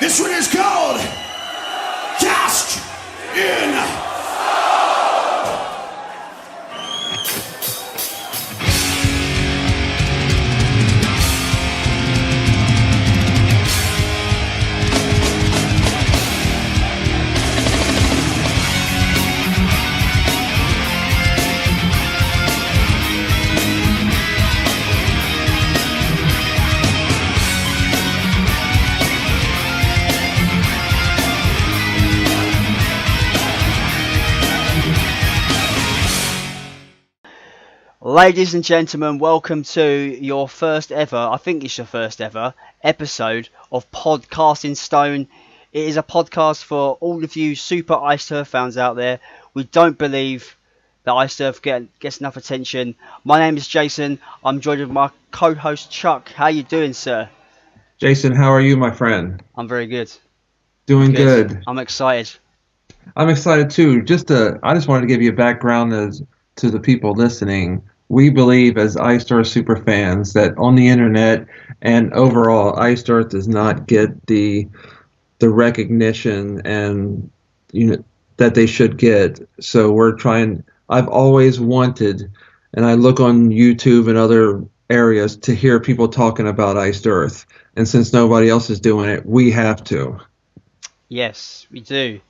This one is called Cast in. Ladies and gentlemen, welcome to your first ever, I think it's your first ever, episode of Podcasting Stone. It is a podcast for all of you super Ice Turf fans out there. We don't believe that Ice Turf gets enough attention. My name is Jason. I'm joined with my co-host Chuck. How you doing, sir? Jason, how are you, my friend? I'm very good. Doing good. I'm excited. I'm excited too. I just wanted to give you a background to the people listening. We believe as Iced Earth super fans that on the internet and overall, Iced Earth does not get the recognition and that they should get. So we're trying. I've always wanted, and I look on YouTube and other areas to hear people talking about Iced Earth. And since nobody else is doing it, we have to. Yes, we do.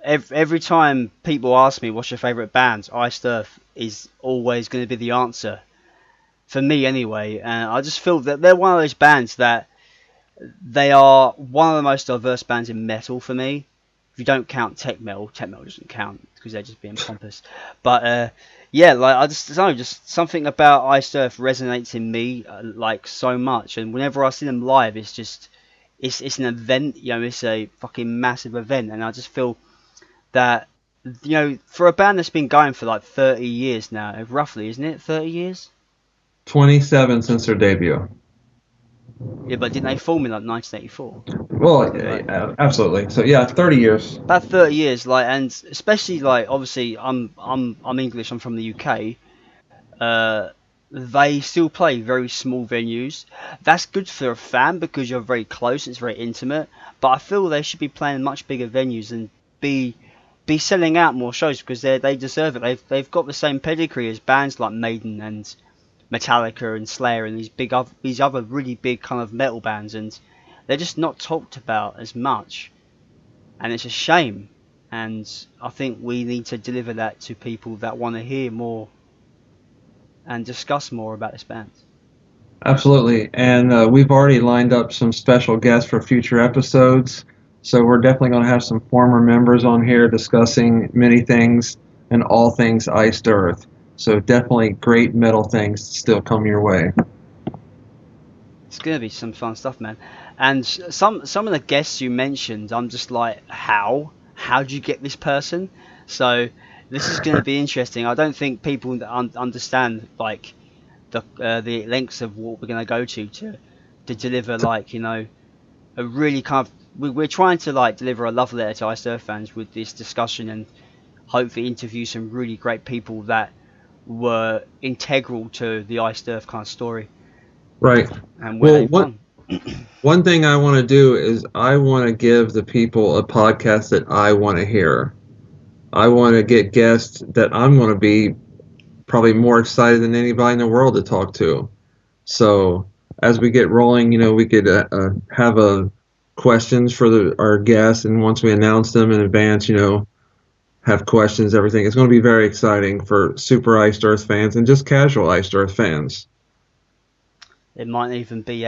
Every time people ask me what's your favourite band, Iced Earth is always going to be the answer. For me anyway. And I just feel that they're one of those bands that they are one of the most diverse bands in metal for me. If you don't count tech metal doesn't count because they're just being pompous. But yeah, like I just don't know, just something about Iced Earth resonates in me like so much. And whenever I see them live, it's just it's an event, it's a fucking massive event. And I just feel that, for a band that's been going for like 30 years now, roughly, isn't it? 30 years? 27 since their debut. Yeah, but didn't they form in like 1984? Well, yeah, absolutely. So yeah, 30 years. About 30 years, like, and especially like, obviously, I'm English. I'm from the UK. They still play very small venues. That's good for a fan because you're very close. It's very intimate. But I feel they should be playing much bigger venues and be selling out more shows because they deserve it. They've got the same pedigree as bands like Maiden and Metallica and Slayer and these other really big kind of metal bands, and they're just not talked about as much, and it's a shame. And I think we need to deliver that to people that want to hear more and discuss more about this band. Absolutely, and we've already lined up some special guests for future episodes. So we're definitely going to have some former members on here discussing many things and all things Iced Earth. So definitely great metal things still come your way. It's going to be some fun stuff, man. And some of the guests you mentioned, I'm just like, how do you get this person? So this is going to be interesting. I don't think people understand like the lengths of what we're going to go to deliver like, a really kind of. We're trying to like deliver a love letter to Iced Earth fans with this discussion and hopefully interview some really great people that were integral to the Iced Earth kind of story. Right. And where one thing I want to do is I want to give the people a podcast that I want to hear. I want to get guests that I'm going to be probably more excited than anybody in the world to talk to. So as we get rolling, we could have questions for our guests, and once we announce them in advance, have questions, everything. It's going to be very exciting for super Iced Earth fans and just casual Iced Earth fans. It might even be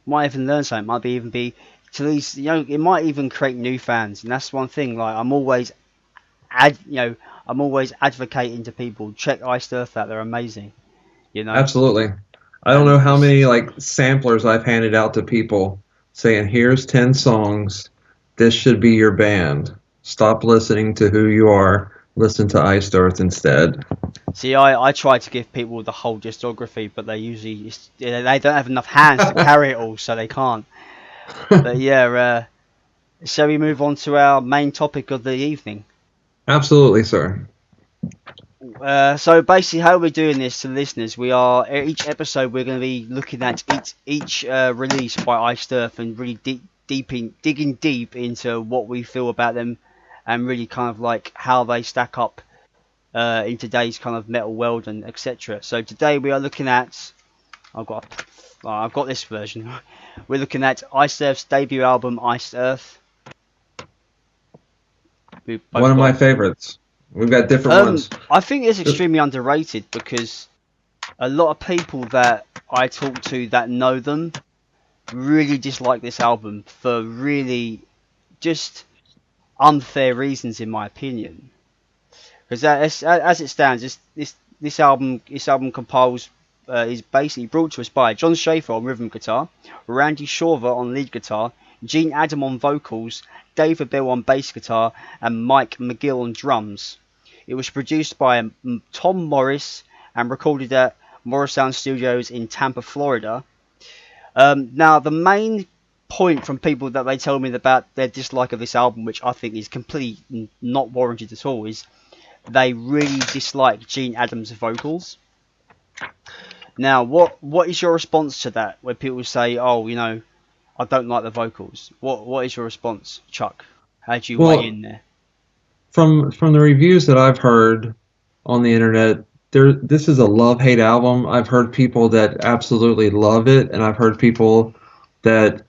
might even learn something. Might be even be to these, it might even create new fans, and that's one thing. Like I'm always advocating to people, check Iced Earth out. They're amazing. Absolutely. I don't know how many samplers I've handed out to people saying, here's 10 songs. This should be your band. Stop listening to who you are. Listen to Iced Earth instead. See, I try to give people the whole discography, but they don't have enough hands to carry it all, so they can't. But yeah, shall we move on to our main topic of the evening? Absolutely, sir. So basically, how we're doing this to the listeners, we are each episode we're going to be looking at each release by Iced Earth and really digging deep into what we feel about them, and really kind of like how they stack up in today's kind of metal world and etc. So today we are looking at, I've got this version. We're looking at Iced Earth's debut album, Iced Earth. One of my favorites. We've got different ones. I think it's extremely underrated because a lot of people that I talk to that know them really dislike this album for really just unfair reasons, in my opinion. Because as it stands, this album compiles is basically brought to us by John Schaefer on rhythm guitar, Randy Shorver on lead guitar, Gene Adam on vocals, David Bill on bass guitar, and Mike McGill on drums. It was produced by Tom Morris and recorded at Morrisound Studios in Tampa, Florida. Now, the main point from people that they tell me about their dislike of this album, which I think is completely not warranted at all, is they really dislike Gene Adams' vocals. Now, what is your response to that? Where people say, "Oh, you know, I don't like the vocals." What is your response, Chuck? How do you weigh in there? From the reviews that I've heard on the internet, this is a love-hate album. I've heard people that absolutely love it, and I've heard people that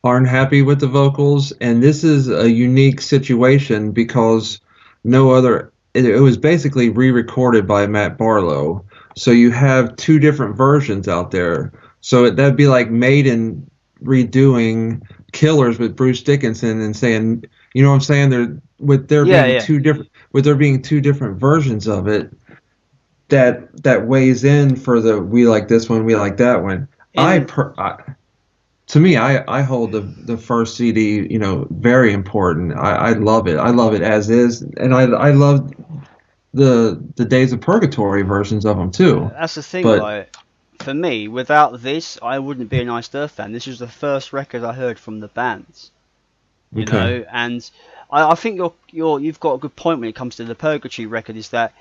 aren't happy with the vocals. And this is a unique situation because no other. It was basically re-recorded by Matt Barlow, so you have two different versions out there. So that'd be like Maiden redoing Killers with Bruce Dickinson and saying, you know what I'm saying? There being two different versions of it, that weighs in for the we like this one, we like that one. To me, I hold the first CD, you know, very important. I love it. I love it as is, and I love the Days of Purgatory versions of them too. That's the thing, like, for me, without this, I wouldn't be an Iced Earth fan. This was the first record I heard from the bands, you know, and I think you've got a good point when it comes to the Purgatory record. Is that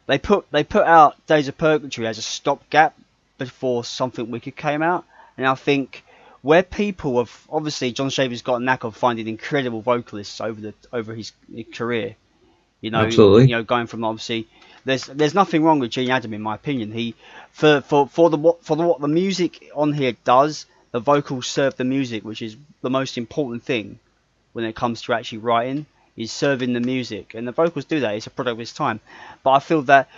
they put out Days of Purgatory as a stopgap before Something Wicked came out, and I think where people have obviously John Schaefer's got a knack of finding incredible vocalists over his career, you know. Absolutely. You know, going from obviously there's nothing wrong with Gene Adam in my opinion. He for what the music on here does, the vocals serve the music, which is the most important thing when it comes to actually writing, is serving the music, and the vocals do that. It's a product of its time. But I feel that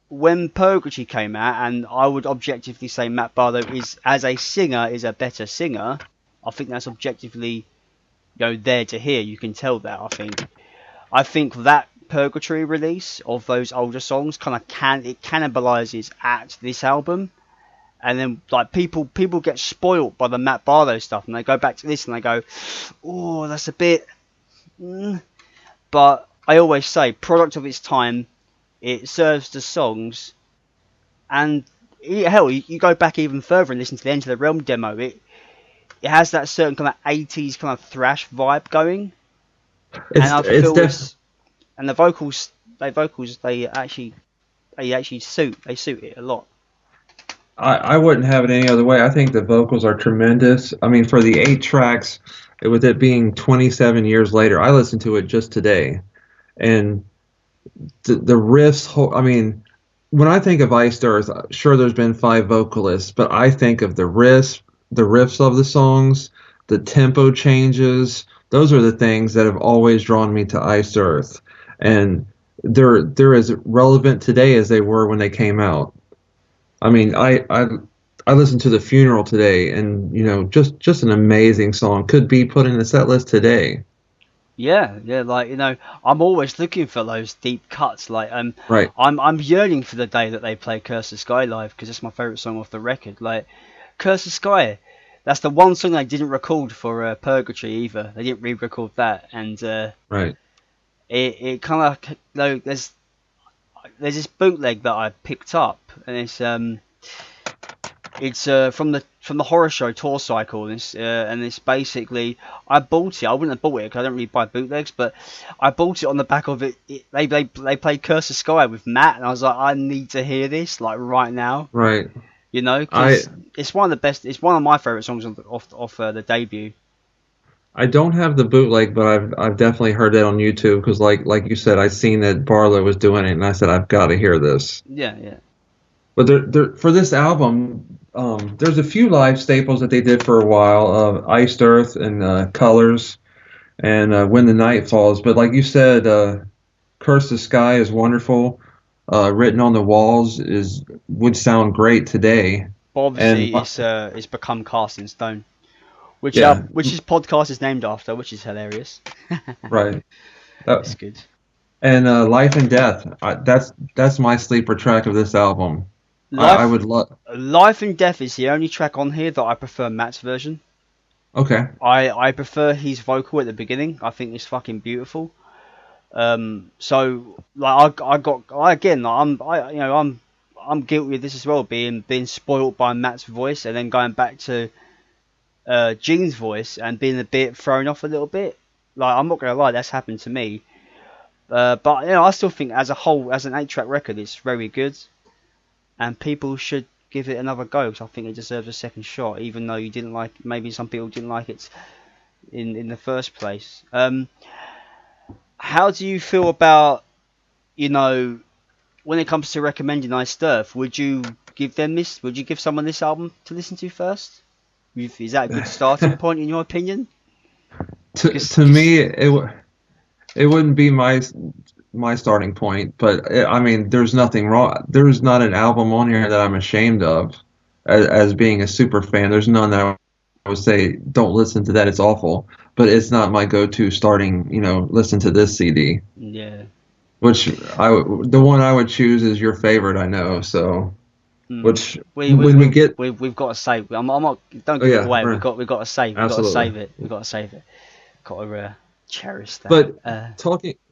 when Purgatory came out, and I would objectively say Matt Barlow is, as a singer, is a better singer. I think that's objectively, you know, there to hear. You can tell that. I think that Purgatory release of those older songs it cannibalizes at this album, and then like people get spoilt by the Matt Barlow stuff, and they go back to this and they go, "Oh, that's a bit." But I always say, product of its time. It serves the songs, and hell, you go back even further and listen to the Enter the Realm demo. It has that certain kind of 80s kind of thrash vibe going, and the vocals they actually suit it a lot. I wouldn't have it any other way. I think the vocals are tremendous. I mean, for the 8 tracks, with it being 27 years later, I listened to it just today, and the riffs. I mean, when I think of Iced Earth, sure, there's been 5 vocalists, but I think of the riffs of the songs, the tempo changes. Those are the things that have always drawn me to Iced Earth, and they're as relevant today as they were when they came out. I mean, I listened to The Funeral today, and you know, just an amazing song. Could be put in a set list today. Yeah, like, you know, I'm always looking for those deep cuts. Like, right. I'm yearning for the day that they play Curse the Sky live, because it's my favorite song off the record. Like, Curse the Sky, that's the one song they didn't record for Purgatory either. They didn't re-record that, and right. It kind of, you know, there's this bootleg that I picked up, and it's It's from the horror show Tour Cycle, and it's basically, I bought it. I wouldn't have bought it because I don't really buy bootlegs, but I bought it on the back of it. They played Curse of Sky with Matt, and I was like, I need to hear this like right now, Right. you know, I because it's one of the best. It's one of my favorite songs off the debut. I don't have the bootleg, but I've definitely heard it on YouTube because like you said, I seen that Barlow was doing it, and I said I've got to hear this. Yeah, yeah. But for this album, there's a few live staples that they did for a while, Iced Earth and Colors and When the Night Falls. But like you said, Curse the Sky is wonderful. Written on the Walls would sound great today. But And obviously, it's become cast in stone, yeah, which his podcast is named after, which is hilarious. right. It's good. And Life and Death, that's my sleeper track of this album. I Life, would love. Life and Death is the only track on here that I prefer Matt's version. Okay. I prefer his vocal at the beginning. I think it's fucking beautiful. So like I'm guilty of this as well, being spoiled by Matt's voice and then going back to Gene's voice and being a bit thrown off a little bit. Like, I'm not gonna lie, that's happened to me. But I still think as a whole, as an 8-track record, it's very good, and people should give it another go because I think it deserves a second shot, even though maybe some people didn't like it in the first place. How do you feel about, when it comes to recommending Iced Earth? Would you give someone this album to listen to first? Is that a good starting point in your opinion? To me, it wouldn't be my starting point, but I mean, there's nothing wrong. There's not an album on here that I'm ashamed of as being a super fan. There's none that I would say don't listen to that. It's awful, but it's not my go-to starting. Listen to this CD. Yeah. Which the one I would choose is your favorite. I know. So, which we've got to save. I'm not. Don't give it away. Right. We've got to save. We've got to save it. We've got to save it. Got to cherish that. But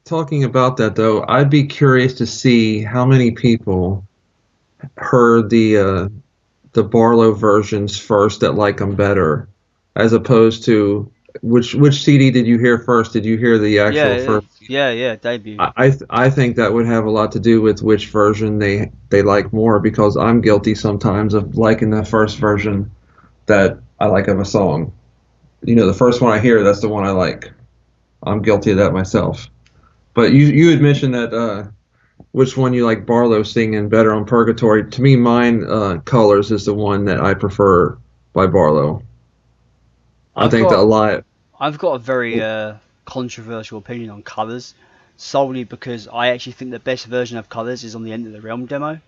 talking about that though, I'd be curious to see how many people heard the Barlow versions first that like them better, as opposed to which CD did you hear first? Did you hear the actual first? Yeah, debut. I think that would have a lot to do with which version they like more, because I'm guilty sometimes of liking the first version that I like of a song. The first one I hear, that's the one I like. I'm guilty of that myself. But you had mentioned that which one you like Barlow singing better on Purgatory. To me, mine, Colors, is the one that I prefer by Barlow. I've got a very controversial opinion on Colors, solely because I actually think the best version of Colors is on the End of the Realm demo.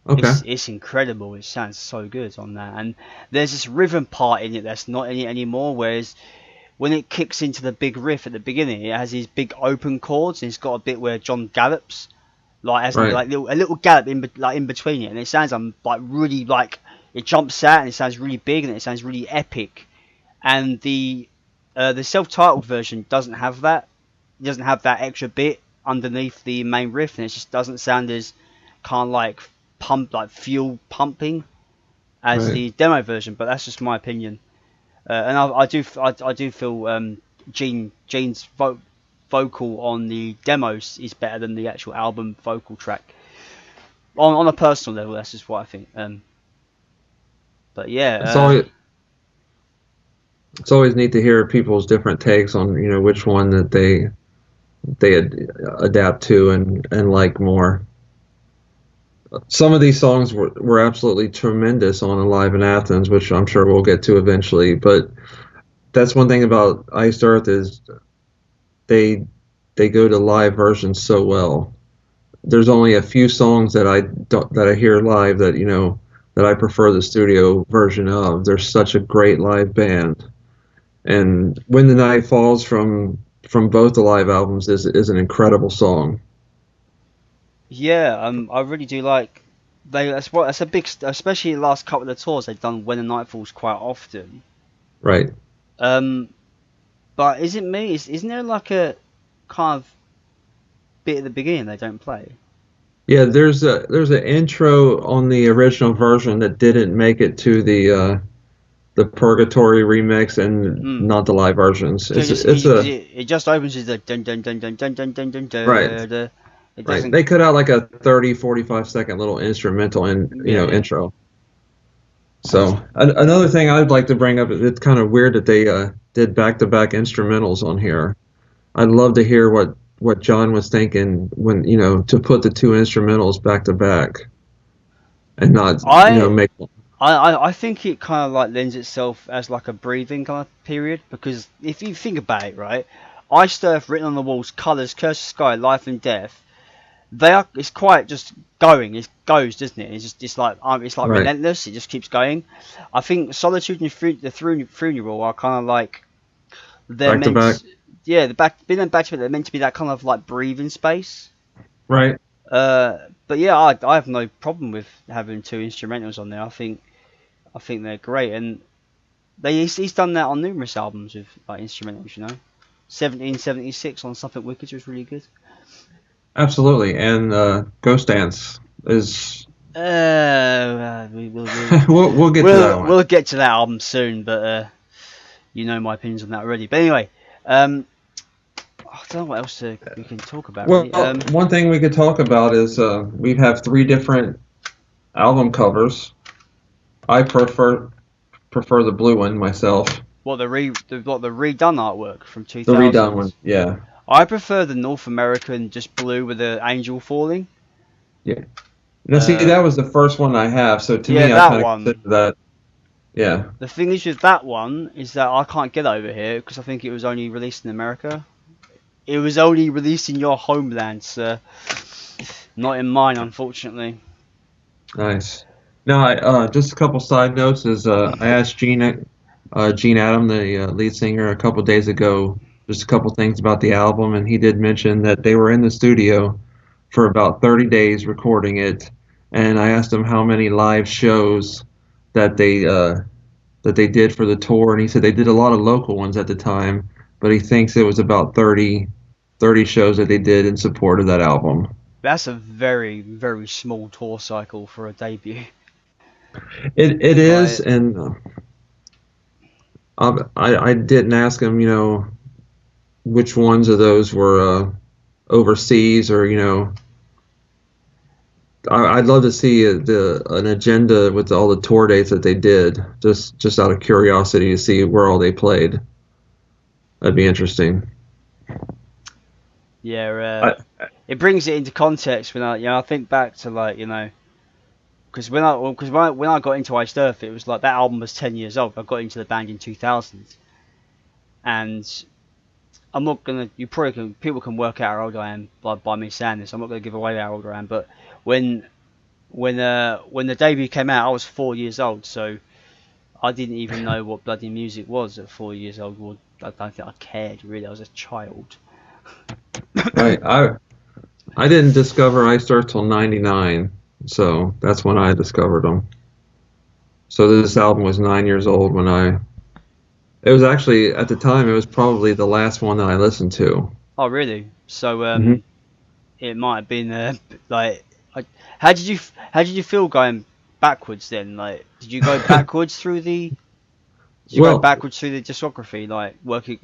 Okay. It's incredible. It sounds so good on that, and there's this rhythm part in it that's not in it anymore. Whereas when it kicks into the big riff at the beginning, it has these big open chords, and it's got a bit where John gallops, a little gallop in between it, and it sounds really it jumps out, and it sounds really big, and it sounds really epic. And the self-titled version doesn't have that. It doesn't have that extra bit underneath the main riff, and it just doesn't sound as kind of fuel pumping as the demo version. But that's just my opinion. And I do feel Gene's vocal on the demos is better than the actual album vocal track. On a personal level, that's just what I think. But yeah, it's always neat to hear people's different takes on which one that they adapt to and like more. Some of these songs were absolutely tremendous on Alive in Athens, which I'm sure we'll get to eventually. But that's one thing about Iced Earth is they go to live versions so well. There's only a few songs that I hear live that that I prefer the studio version of. They're such a great live band. And When the Night Falls from both the live albums is an incredible song. Yeah, I really do like. That's a big, especially the last couple of tours they've done When the Night Falls quite often. Right. But isn't there like a kind of bit at the beginning they don't play? Yeah, there's an intro on the original version that didn't make it to the Purgatory remix and Mm. not the live versions. Cause It's a it just opens with the dun dun dun dun dun dun dun dun right. dun. It Right. doesn't. They cut out like a 30, 45-second little instrumental and Yeah, yeah. intro. So another thing I'd like to bring up, it's kind of weird that they did back-to-back instrumentals on here. I'd love to hear what John was thinking when, to put the two instrumentals back to back and not, I make I think it kind of like lends itself as like a breathing kind of period, because if you think about it, right, Iced Earth, Written on the Walls, Colours, Curse of Sky, Life and Death, it's quite just going. It goes, doesn't it? It's like right, relentless. It just keeps going. I think Solitude and the Funeral are kind of like they're back to back. yeah, the back being back to it. They're meant to be that kind of like breathing space. Right. But yeah, I have no problem with having two instrumentals on there. I think they're great, and he's done that on numerous albums with like instrumentals. 1776 on Something Wicked was really good. Absolutely. And Ghost Dance is We'll we'll get to that one. we'll get to that album soon, but you know my opinions on that already. But anyway, I don't know what else we can talk about. Well, Really. one thing we could talk about is we have three different album covers. I prefer the blue one myself. What the redone artwork from The 2000? redone one, yeah. I prefer the North American just blue with the angel falling. Yeah. Now, see, that was the first one I have, so to yeah, me, I that kind of one. consider that. Yeah. The thing is with that one is that I can't get over here because I think it was only released in America. It was only released in your homeland, sir. Not in mine, unfortunately. Nice. Now, just a couple side notes is I asked Gene Adam, the lead singer, a couple days ago, just a couple things about the album, and he did mention that they were in the studio for about 30 days recording it, and I asked him how many live shows that they did for the tour, and he said they did a lot of local ones at the time, but he thinks it was about 30 shows that they did in support of that album. That's a very, very small tour cycle for a debut. It is, and I didn't ask him, which ones of those were overseas, or I'd love to see an agenda with all the tour dates that they did, just out of curiosity to see where all they played. That'd be interesting. Yeah, it brings it into context when I think back to because when I got into Iced Earth, it was like that album was 10 years old. I got into the band in 2000, and I'm not gonna. People can work out how old I am by me saying this. I'm not gonna give away how old I am, but when the debut came out, I was 4 years old, so I didn't even know what bloody music was at 4 years old. Well, I don't think I cared really. I was a child. Right. I didn't discover Iced Earth till '99, so that's when I discovered them. So this album was 9 years old when it was actually, at the time, it was probably the last one that I listened to. Oh, really? So it might have been how did you feel going backwards then? Like, did you go backwards through the? Did you go backwards through the discography, like working?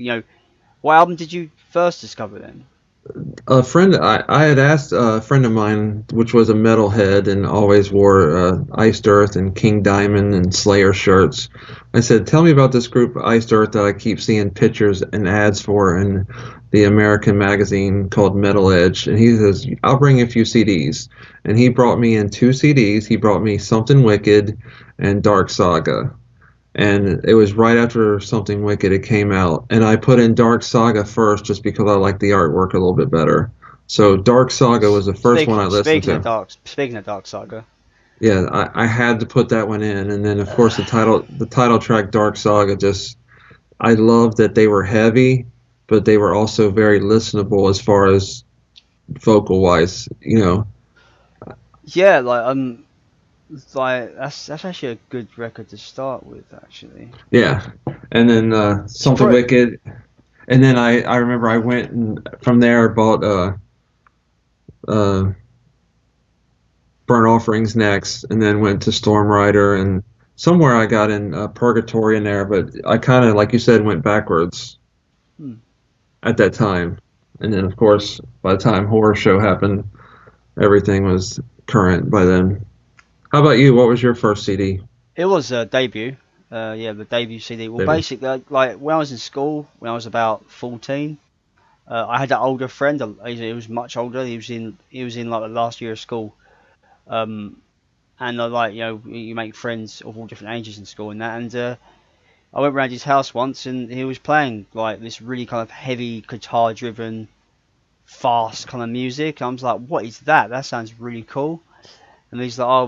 What album did you first discover then? I had asked a friend of mine, which was a metalhead and always wore Iced Earth and King Diamond and Slayer shirts. I said, tell me about this group, Iced Earth, that I keep seeing pictures and ads for in the American magazine called Metal Edge. And he says, I'll bring a few CDs. And he brought me in 2 CDs. He brought me Something Wicked and Dark Saga. And it was right after Something Wicked it came out, and I put in Dark Saga first just because I like the artwork a little bit better. So Dark Saga was the first one I listened to. Speaking of Dark Saga, yeah, I had to put that one in, and then of course the title track Dark Saga. I loved that they were heavy, but they were also very listenable as far as vocal wise. Yeah, that's actually a good record to start with, actually. Yeah, and then Something Wicked, and then I remember I went and from there bought Burnt Offerings next, and then went to Storm Rider, and somewhere I got in Purgatory in there, but I kind of, like you said, went backwards Hmm. at that time. And then, of course, by the time Horror Show happened, everything was current by then. How about you? What was your first CD? It was a debut. Yeah, the debut CD. Well, Maybe. basically, like when I was in school, when I was about 14, I had an older friend. He was much older. He was in like the last year of school. Um, and like you make friends of all different ages in school and that. And I went around his house once, and he was playing like this really kind of heavy guitar-driven, fast kind of music. I was like, "What is that? That sounds really cool." And he's like, "Oh,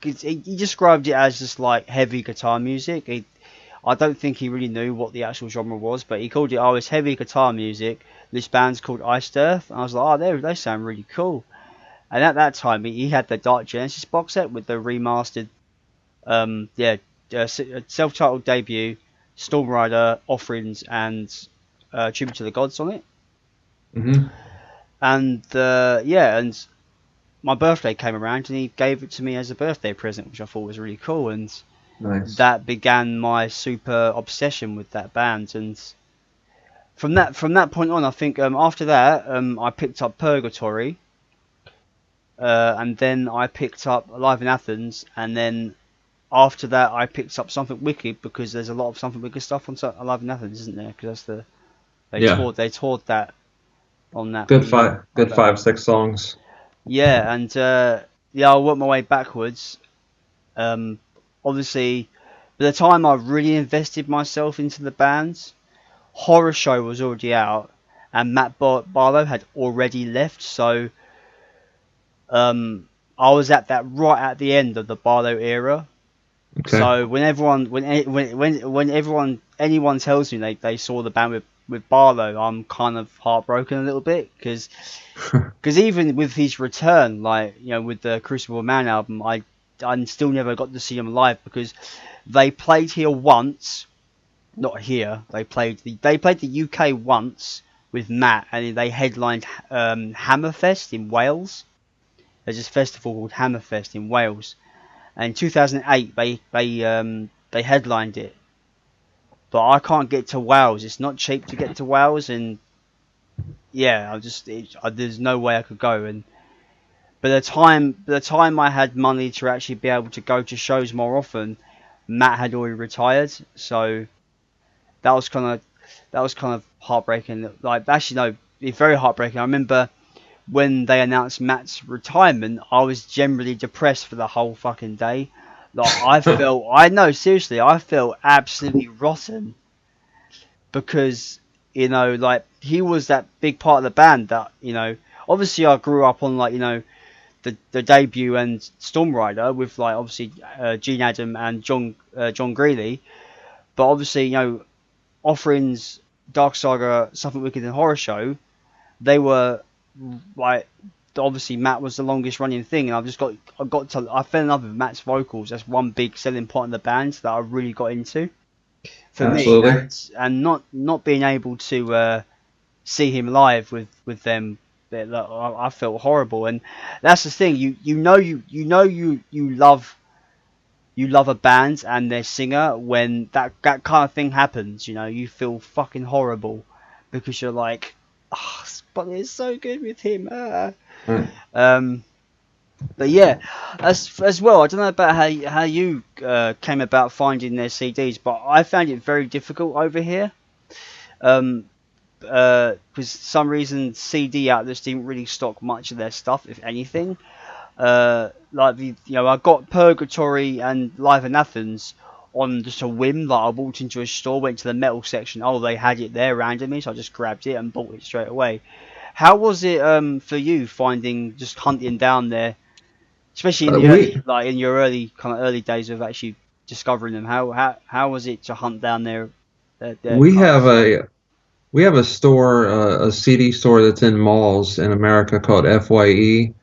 he described it as just like heavy guitar music." I don't think he really knew what the actual genre was, but he called it, "Oh, it's heavy guitar music. This band's called Iced Earth." And I was like, "Oh, they sound really cool." And at that time, he had the Dark Genesis box set with the remastered, self-titled debut, Storm Rider, Offerings, and Tribute to the Gods on it. Hmm. And and my birthday came around, and he gave it to me as a birthday present, which I thought was really cool. And Nice. that began my super obsession with that band. And from that point on, I think after that, I picked up Purgatory. And then I picked up Alive in Athens, and then after that I picked up Something Wicked, because there's a lot of Something Wicked stuff on Alive in Athens, isn't there? Because Yeah. they toured that on that. Good On that, five. Good 5, 6 songs. yeah, and I worked my way backwards. Um, Obviously, by the time I really invested myself into the bands, Horror Show was already out, and Matt Barlow had already left, so. I was at that right at the end of the Barlow era. Okay. So when anyone tells me they saw the band with Barlow, I'm kind of heartbroken a little bit, because even with his return, like with the Crucible Man album, I still never got to see him live, because they played here once, not here. They played the UK once with Matt, and they headlined Hammerfest in Wales. There's this festival called Hammerfest in Wales, and in 2008 they headlined it. But I can't get to Wales. It's not cheap to get to Wales, and yeah, there's no way I could go. And by the time I had money to actually be able to go to shows more often, Matt had already retired. So that was kind of heartbreaking. Like, actually, no, it's very heartbreaking. I remember when they announced Matt's retirement, I was generally depressed for the whole fucking day. Like, I felt absolutely rotten, because like, he was that big part of the band that obviously I grew up on, like, the debut and Storm Rider with, like, obviously Gene Adam and John Greeley, but obviously Offerings, Dark Saga, Something Wicked, and Horror Show, they were, like, obviously Matt was the longest running thing, and I fell in love with Matt's vocals. That's one big selling point of the band that I really got into for Absolutely. me, and not being able to see him live with them, I felt horrible. And that's the thing, you love a band and their singer, when that kind of thing happens, you feel fucking horrible, because you're like, oh, but it's so good with him. But yeah, as well, I don't know about how you came about finding their CDs, but I found it very difficult over here. Because for some reason CD outlets didn't really stock much of their stuff, if anything. Like I got Purgatory and Live in Athens on just a whim. Like, I walked into a store, went to the metal section. Oh, they had it there randomly, so I just grabbed it and bought it straight away. How was it for you just hunting down there, especially in in your early days of actually discovering them? How was it to hunt down their We have artists? a store, a CD store that's in malls in America called FYE,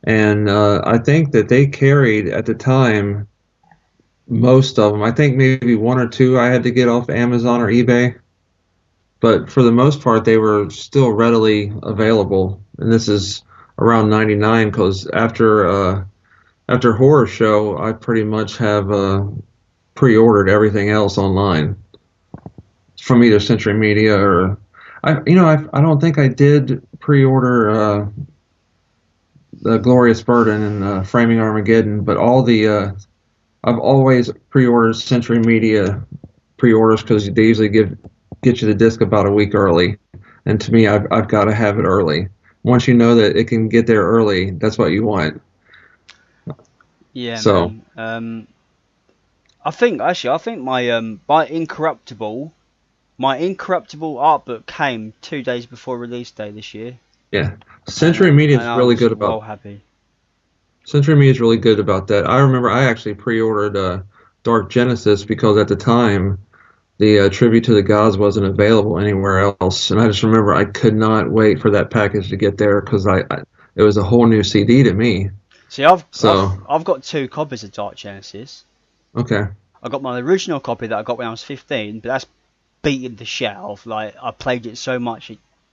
and I think that they carried at the time most of them. I think maybe one or two I had to get off Amazon or eBay, but for the most part they were still readily available. And this is around '99, because after after Horror Show, I pretty much have pre-ordered everything else online from either Century Media or I don't think I did pre-order the Glorious Burden and Framing Armageddon, but all the I've always pre-ordered Century Media pre-orders because they usually get you the disc about a week early, and to me, I've got to have it early. Once you know that it can get there early, that's what you want. Yeah, So man. I think my Incorruptible art book came 2 days before release day this year, yeah, Century Media and is I really was good well about happy. Century Media is really good about that. I remember I actually pre-ordered Dark Genesis because at the time the Tribute to the Gods wasn't available anywhere else, and I just remember I could not wait for that package to get there because it was a whole new CD to me. See, I've So I've got 2 copies of Dark Genesis. okay, I got my original copy that I got when I was 15, but that's beaten the shit out of. Like, I played it so much,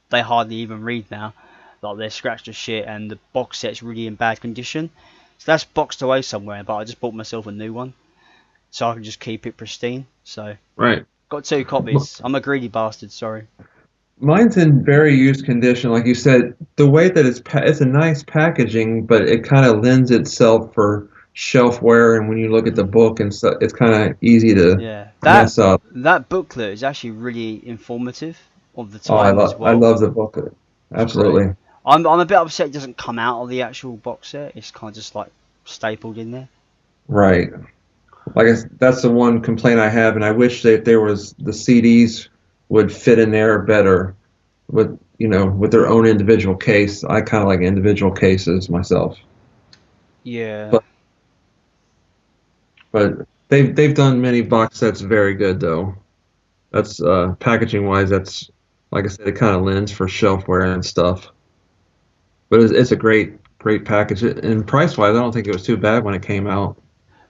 they hardly even read now. Like, they're scratched to shit, and the box set's really in bad condition. So that's boxed away somewhere, but I just bought myself a new one, so I can just keep it pristine. So, right. got 2 copies. I'm a greedy bastard, sorry. Mine's in very used condition, like you said. The way that it's a nice packaging, but it kind of lends itself for shelfware, and when you look at the book and stuff, it's kind of easy to Yeah, mess up. that booklet is actually really informative of the Oh, time as I well. love the booklet. It's great. Absolutely. I'm a bit upset it doesn't come out of the actual box set. It's kind of just like stapled in there. Right. Like that's the one complaint I have, and I wish that there was the CDs would fit in there better with with their own individual case. I kind of like individual cases myself, Yeah. but they've done many box sets very good though. That's packaging wise. That's like I said, it kind of lends for shelfware and stuff. But it's a great package, and price wise, I don't think it was too bad when it came out.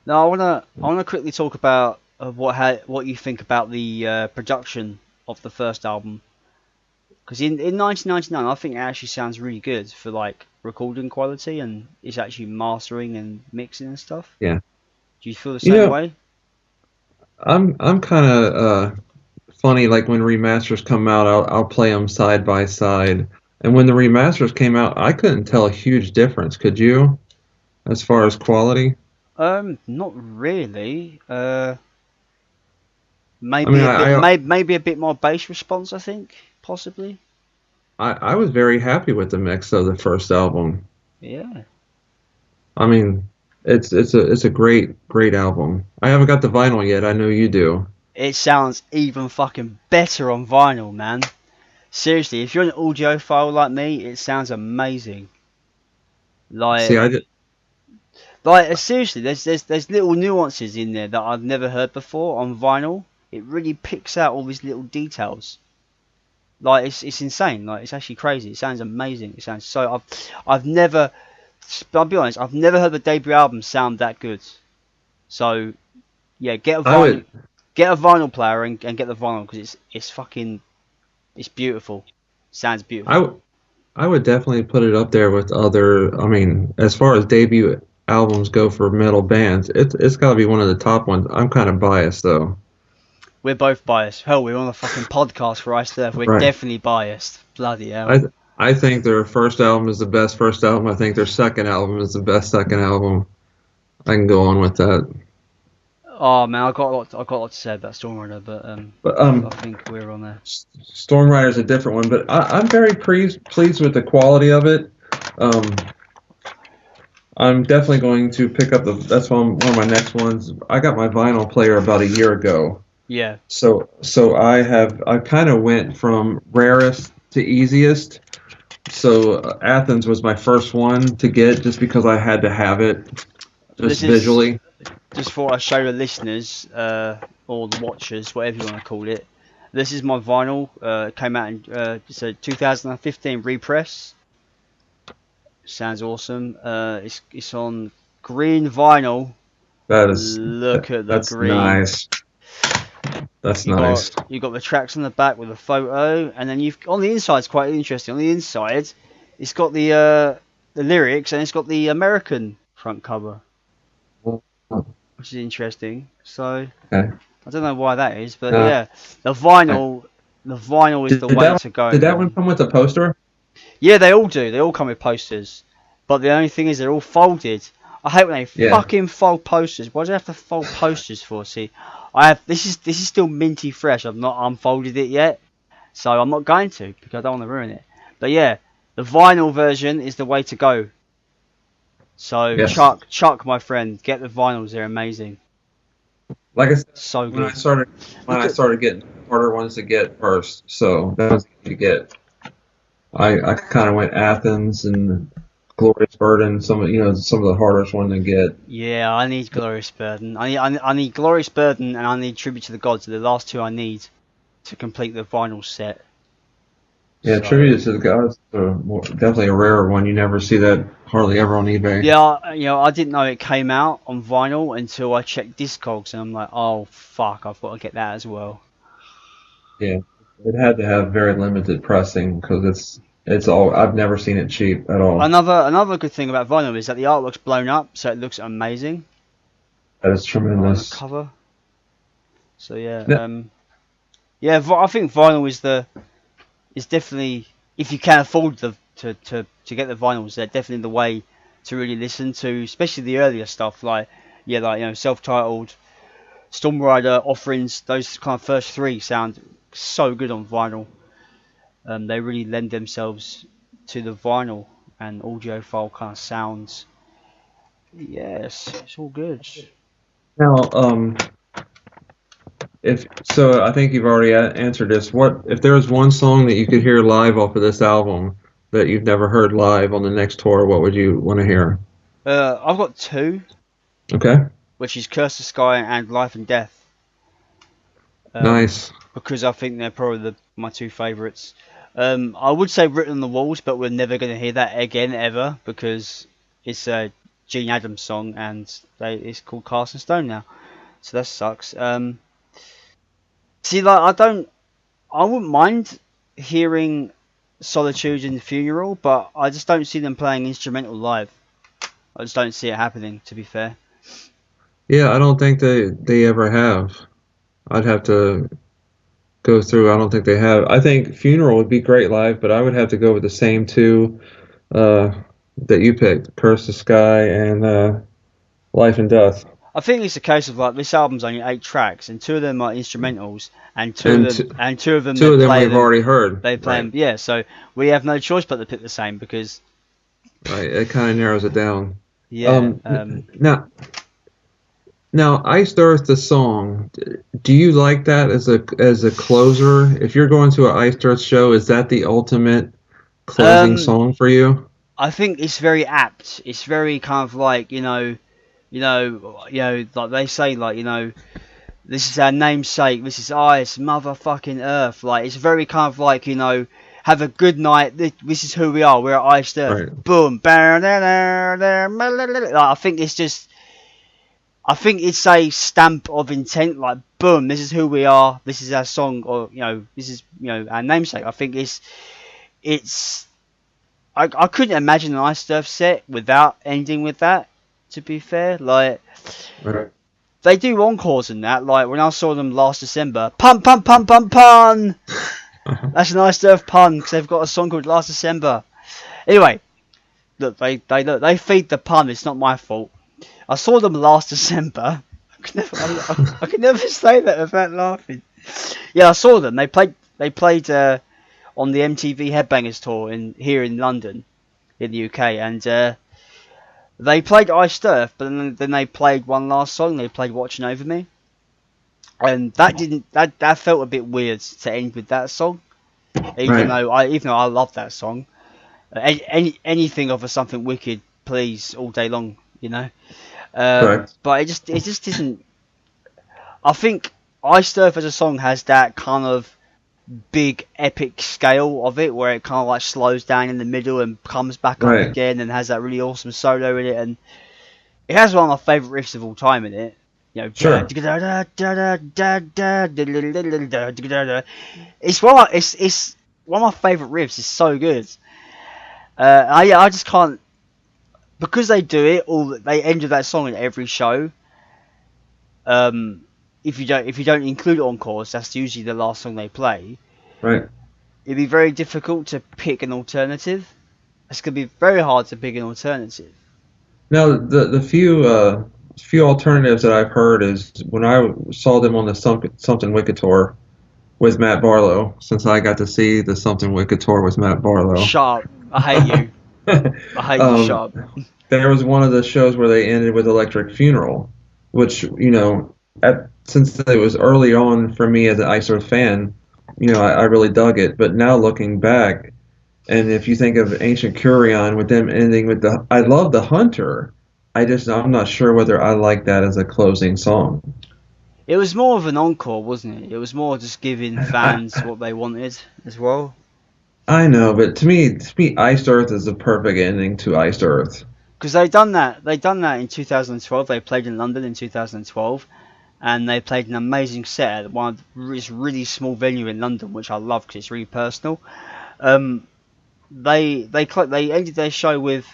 Now I wanna quickly talk about what you think about the production of the first album. Because in 1999, I think it actually sounds really good for like recording quality, and it's actually mastering and mixing and stuff. Yeah. Do you feel the You same know, way? I'm kind of funny. Like when remasters come out, I'll play them side by side. And when the remasters came out, I couldn't tell a huge difference. Could you, as far as quality? Not really. I mean, Maybe a bit more bass response, I think, possibly. I was very happy with the mix of the first album. Yeah. I mean, it's a great album. I haven't got the vinyl yet. I know you do. It sounds even fucking better on vinyl, man. Seriously, if you're an audiophile like me, it sounds amazing. See, Like, I did. seriously, there's little nuances in there that I've never heard before on vinyl. It really picks out all these little details. Like, it's insane. Like, it's actually crazy. It sounds amazing. It sounds so. I've never. I'll be honest. I've never heard the debut album sound that good. So, yeah, I would. get a vinyl player and get the vinyl because it's fucking it's beautiful. Sounds I beautiful. would. I would definitely put it up there with other. I mean, as far as debut albums go for metal bands, it's got to be one of the top ones. I'm kind of biased though. We're both biased. Hell, we're on a fucking podcast for Ice Earth. We're Right. definitely biased. Bloody hell. I I think their first album is the best first album. I think their second album is the best second album. I can go on with that. Oh man, I got a lot to say about Stormrunner, but But I think we're on there. Storm Rider is a different one, but I'm very pleased with the quality of it. Um, I'm definitely going to pick up that's one of my next ones. I got my vinyl player about a year ago. Yeah. So I kind of went from rarest to easiest. So Athens was my first one to get just because I had to have it just This is visually. just for I show the listeners, or the watchers, whatever you want to call it. This is my vinyl. It came out in it's a 2015 repress. Sounds awesome. It's on green vinyl. That is Look at the that's green. nice. That's nice. You got the tracks on the back with a photo, and then you've on the inside. It's quite interesting. On the inside, it's got the lyrics, and it's got the American front cover. which is interesting. So Okay. I don't know why that is, but Uh, yeah, the vinyl is the way to go. did that one come with a poster? Yeah, they all do. They all come with posters, but the only thing is they're all folded. I hate when they Yeah. fucking fold posters. Why do they have to fold posters for? See, I have this is still minty fresh. I've not unfolded it yet, so I'm not going to because I don't want to ruin it. But yeah, the vinyl version is the way to go. So Yes. Chuck, my friend, get the vinyls. They're amazing. Like I said, So when I good. started getting harder ones to get first, so that was easy to get. I kind of went Athens and Glorious Burden, some of the hardest one to get. Yeah, I need Glorious Burden. I need Glorious Burden and I need Tribute to the Gods. They're the last two I need to complete the vinyl set. Yeah, So, Tribute to the Gods are definitely a rare one. You never see that hardly ever on eBay. yeah, I didn't know it came out on vinyl until I checked Discogs and I'm like, oh fuck, I've got to get that as well. Yeah, it had to have very limited pressing because it's all. I've never seen it cheap at all. Another good thing about vinyl is that the artwork's blown up, so it looks amazing That is on the tremendous. cover. So yeah, Yeah. I think vinyl is definitely, if you can afford to get the vinyls, they're definitely the way to really listen to, especially the earlier stuff like self-titled, Storm Rider, Offerings. Those kind of first three sound so good on vinyl. They really lend themselves to the vinyl and audiophile kind of sounds. Yes, it's all good. Now, I think you've already answered this. What if there was one song that you could hear live off of this album that you've never heard live on the next tour? What would you want to hear? I've got two, Okay, which is Curse the Sky and Life and Death. nice. Because I think they're probably my two favourites. I would say Written on the Walls, but we're never going to hear that again ever because it's a Gene Adams song and it's called Cast in Stone now, so that sucks. See, like I wouldn't mind hearing Solitude and Funeral, but I just don't see them playing instrumental live. I just don't see it happening, to be fair. Yeah, I don't think they ever have. I'd have to go through. I don't think they have. I think Funeral would be great live, but I would have to go with the same two that you picked, Curse the Sky and Life and Death. I think it's a case of like this album's only 8 tracks, and 2 of them are instrumentals, and two And of them two of them play we've already heard. They play Right. them, yeah. So we have no choice but to pick the same because Right. It kind of narrows it down. yeah. Now, Iced Earth, the song. Do you like that as a closer? If you're going to an Iced Earth show, is that the ultimate closing song for you? I think it's very apt. It's very kind of like like they say, like this is our namesake. This is Ice, motherfucking Earth. Like it's very kind of like have a good night. This is who we are. We're Iced Earth. Right. Boom. I think it's a stamp of intent. Like boom. This is who we are. This is our song, or this is our namesake. I think it's. I couldn't imagine an Iced Earth set without ending with that. To be fair, like Right. they do encores in that. Like when I saw them last December, pun pun pun pun pun. That's an Iced Earth pun because they've got a song called Last December. Anyway, look, they feed the pun. It's not my fault. I saw them last December. I can never say that without laughing. Yeah, I saw them. They played on the MTV Headbangers tour here in London, in the UK, and they played Iced Earth, but then they played one last song. They played Watching Over Me, and that felt a bit weird to end with that song. Even though I love that song, anything of Something Wicked, please, all day long, Correct. But it just isn't. I think Iced Earth as a song has that kind of big epic scale of it where it kind of like slows down in the middle and comes back up again and has that really awesome solo in it, and it has one of my favourite riffs of all time in it. Sure. It's one of my favourite riffs. It's so good. I just can't, because they do it all. They end with that song in every show. if you don't include encores, that's usually the last song they play. Right. It'd be very difficult to pick an alternative. It's gonna be very hard to pick an alternative. Now, the few alternatives that I've heard is when I saw them on the Something Wicked tour with Matt Barlow, since I got to see the Something Wicked tour with Matt Barlow. Shut up. I hate you. I hate you, shut up. There was one of the shows where they ended with Electric Funeral, which, since it was early on for me as an Ice Earth fan, I really dug it. But now looking back, and if you think of Ancient Curion with them ending with I love the Hunter. I'm not sure whether I like that as a closing song. It was more of an encore, wasn't it? It was more just giving fans what they wanted as well. I know, but to me, Iced Earth is the perfect ending to Iced Earth. Because they done that in 2012. They played in London in 2012, and they played an amazing set at one of this really small venue in London, which I love because it's really personal. They ended their show with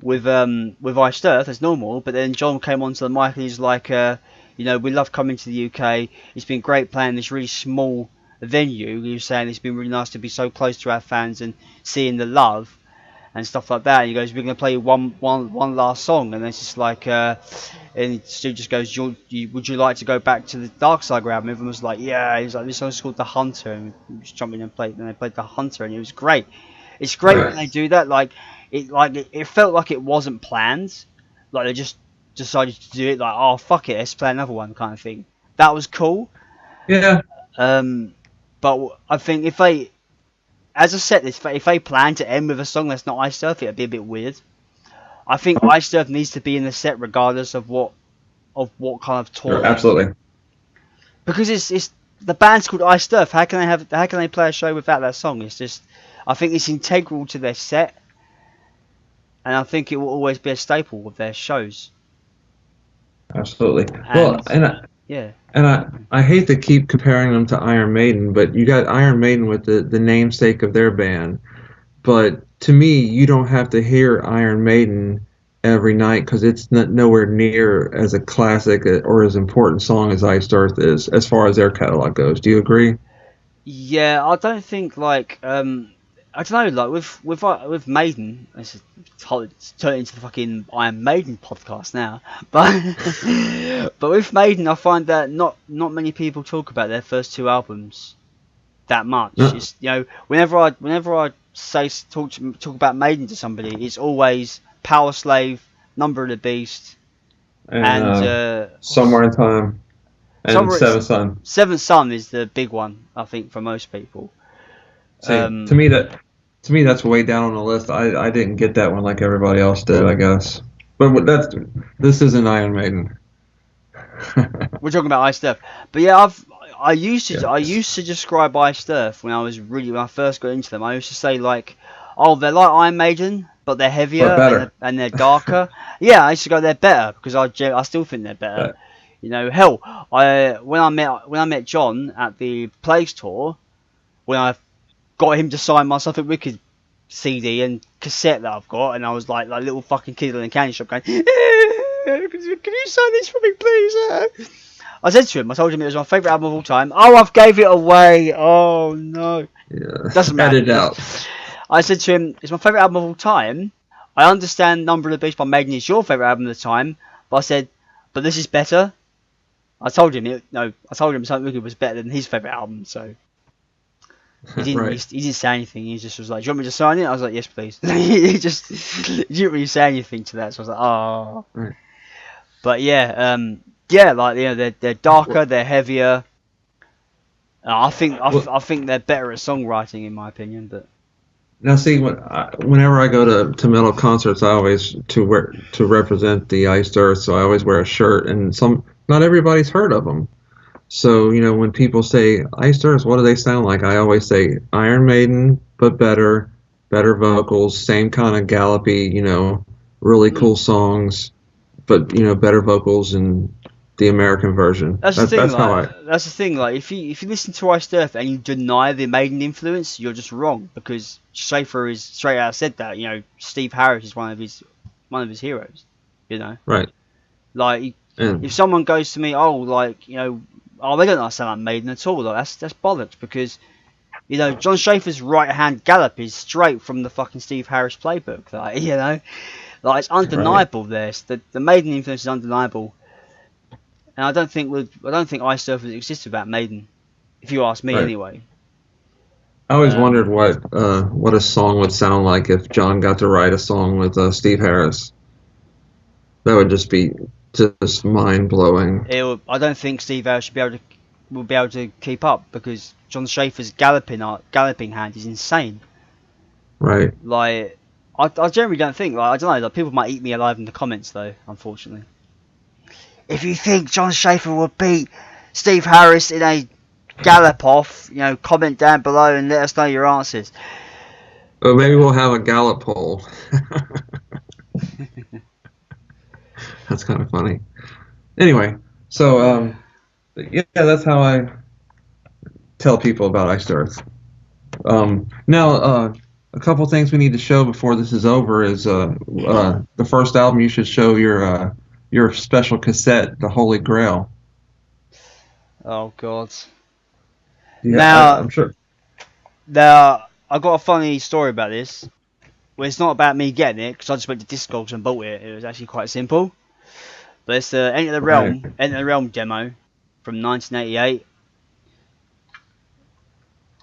Iced Earth as normal, but then John came onto the mic and he's like, we love coming to the UK. It's been great playing this really small venue. He was saying it's been really nice to be so close to our fans and seeing the love and stuff like that. And he goes, we're going to play one last song, and it's just like, and Stu just goes, would you like to go back to the Dark Side album? Everyone was like, yeah. He was like, this song's called The Hunter, and we just jumped in and played. And they played The Hunter, and it was great. It's great when they do that. It felt like it wasn't planned. Like they just decided to do it. Like, oh fuck it, let's play another one, kind of thing. That was cool. Yeah. But I think if they, as I said, if they plan to end with a song that's not Iced Earth, it'd be a bit weird. I think Iced Earth needs to be in the set regardless of what kind of tour. Absolutely. Because it's the band's called Iced Earth. How can they play a show without that song? It's just, I think it's integral to their set, and I think it will always be a staple of their shows. Absolutely. Yeah. And I hate to keep comparing them to Iron Maiden, but you got Iron Maiden with the namesake of their band. But to me, you don't have to hear Iron Maiden every night because it's nowhere near as a classic or as important song as Iced Earth is, as far as their catalog goes. Do you agree? Yeah, I don't think I don't know, with Maiden, it's turned into the fucking Iron Maiden podcast now. But with Maiden, I find that not many people talk about their first two albums that much. No. It's, whenever I talk about Maiden to somebody, it's always Power Slave, Number of the Beast, and Somewhere in Time, and Seventh Son. Seventh Son is the big one, I think, for most people. See, to me, that's way down on the list. I didn't get that one like everybody else did, I guess. But this isn't Iron Maiden. We're talking about Iced Earth, but yeah, I used to describe Iced Earth when I first got into them. I used to say they're like Iron Maiden, but they're heavier and they're darker. Yeah, I used to go they're better because I still think they're better. Hell, when I met John at the Plagues tour, when I got him to sign my Something Wicked CD and cassette that I've got, and I was like little fucking kid in a candy shop going, can you sign this for me, please? I said to him, I told him it was my favourite album of all time. Oh, I've gave it away. Oh no. Yeah. Doesn't matter. Edit it out. I said to him, it's my favourite album of all time. I understand Number of the Beast by Maiden is your favourite album of the time, but I said, but this is better. I told him Something Wicked was better than his favourite album, so he didn't. Right. He didn't say anything. He just was like, "Do you want me to sign it?" I was like, "Yes, please." he didn't really say anything to that, so I was like, "Oh." Right. But yeah, they're darker, they're heavier. I think they're better at songwriting, in my opinion. But now, see, whenever I go to metal concerts, I always to represent the Iced Earth, so I always wear a shirt, and not everybody's heard of them. So, when people say Iced Earth, what do they sound like? I always say Iron Maiden, but better vocals, same kind of gallopy, really cool songs, but better vocals and the American version. That's the thing. If you listen to Iced Earth and you deny the Maiden influence, you're just wrong, because Schaefer is straight out said that. Steve Harris is one of his heroes. Right. And If someone goes to me, oh, like, you know, oh, they don't sound like Maiden at all. Like, that's bollocks, because, you know, John Schaefer's right hand gallop is straight from the fucking Steve Harris playbook. Like, you know, like, it's undeniable. There's the Maiden influence is undeniable, and I don't think Ice Surf would exist without Maiden, if you ask me right. anyway. I always Um, wondered what a song would sound like if John got to write a song with Steve Harris. That would just be just mind blowing. I don't think Steve Harris will be able to keep up, because John Schaefer's galloping hand is insane. Right. Like, I generally don't think, like, I don't know, like, people might eat me alive in the comments though, unfortunately. If you think John Schaefer will beat Steve Harris in a gallop off, you know, comment down below and let us know your answers. Well, maybe we'll have a Gallup poll. That's kind of funny. Anyway, so yeah, that's how I tell people about Iced Earth. Now, a couple things we need to show before this is over is the first album you should show your special cassette, The Holy Grail. Oh God. Yeah, Now, I'm sure. I got a funny story about this. Well, it's not about me getting it, because I just went to Discogs and bought it. It was actually quite simple. But it's the Right. Enter the Realm demo from 1988.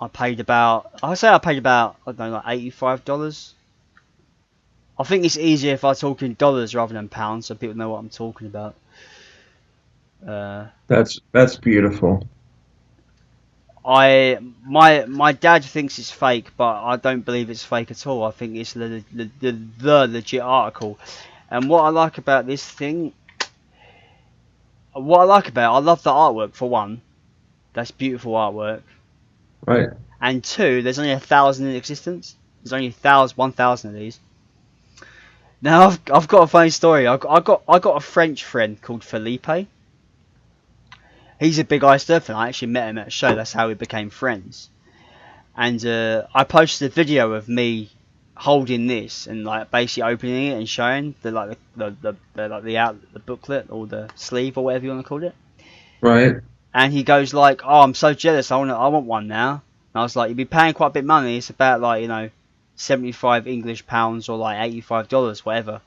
I paid about, I don't know, like $85. I think it's easier if I talk in dollars rather than pounds, so people know what I'm talking about. That's beautiful. My dad thinks it's fake, but I don't believe it's fake at all. I think it's the legit article. And what I like about this thing, I love the artwork for one. That's beautiful artwork. Right. And two, there's only 1,000 in existence. There's only 1,000 of these. Now I've got a funny story. I got a French friend called Felipe. He's a big Iced Earth fan. I actually met him at a show. That's how we became friends. And I posted a video of me holding this and like basically opening it and showing the booklet or the sleeve or whatever you want to call it. Right. And he goes like, "Oh, I'm so jealous. I want one now." And I was like, "You'd be paying quite a bit of money. It's about like, you know, 75 English pounds or like $85, whatever."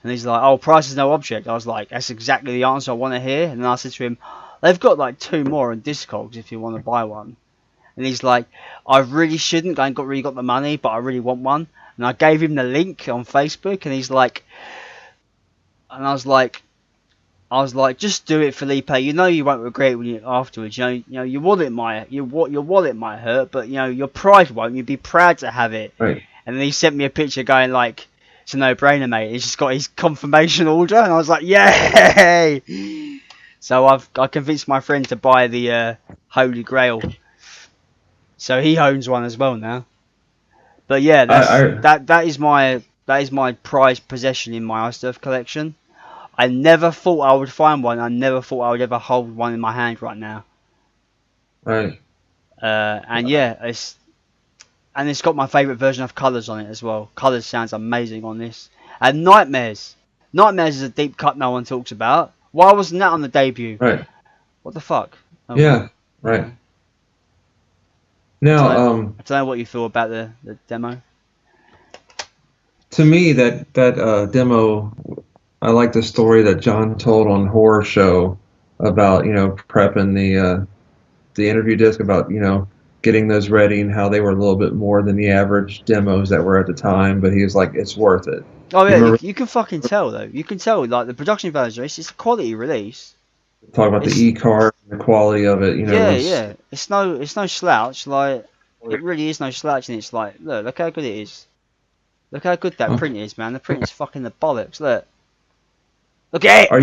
And he's like, "Oh, price is no object." I was like, "That's exactly the answer I want to hear." And then I said to him, "They've got like 2 more on Discogs if you want to buy one." And he's like, "I really shouldn't. I ain't really got the money, but I really want one." And I gave him the link on Facebook, and he's like, and I was like, "Just do it, Felipe. You know you won't regret it when you afterwards. You know your wallet might hurt, but you know your pride won't. You'd be proud to have it." Right. And then he sent me a picture going like, "It's a no-brainer, mate." He's just got his confirmation order, and I was like, "Yay!" So I convinced my friend to buy the Holy Grail. So he owns one as well now. But yeah, that is my prized possession in my Iced Earth collection. I never thought I would find one. I never thought I would ever hold one in my hand right now. Right. And yeah, it's got my favourite version of Colours on it as well. Colours sounds amazing on this. And Nightmares. Nightmares is a deep cut no one talks about. Why wasn't that on the debut? Right. What the fuck? Oh, Yeah. Right. yeah. Now, I don't know what you thought about the demo. to me, that demo, I like the story that John told on Horror Show about prepping the interview disc, about getting those ready and how they were a little bit more than the average demos that were at the time. But he was like, it's worth it. Oh yeah, you can fucking tell though. You can tell like the production values. It's a quality release. Talk about the e-card, the quality of it. Yeah. It's no slouch. Like it really is no slouch, and it's like look how good it is. Look how good that print is, man. The print is fucking the bollocks. Look at it. Are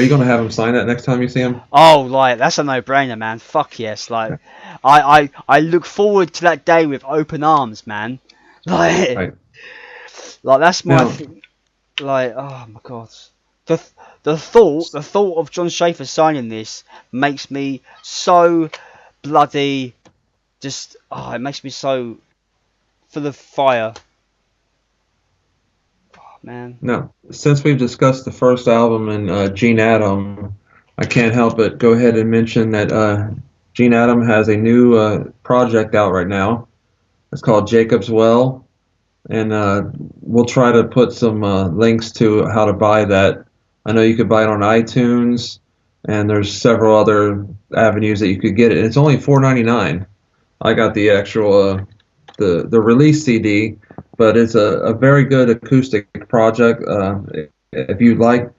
you gonna have him sign that next time you see him? Oh, like that's a no-brainer, man. Fuck yes. Like I look forward to that day with open arms, man. Like. Right. Like that's my like oh my god, the thought of John Schaefer signing this makes me so bloody it makes me so full of fire. Oh man. Now, since we've discussed the first album and Gene Adam, I can't help but go ahead and mention that Gene Adam has a new project out right now. It's called Jacob's Well, and we'll try to put some links to how to buy that. I know you could buy it on iTunes, and there's several other avenues that you could get it. And it's only $4.99. I got the actual the release CD, but it's a very good acoustic project. If you like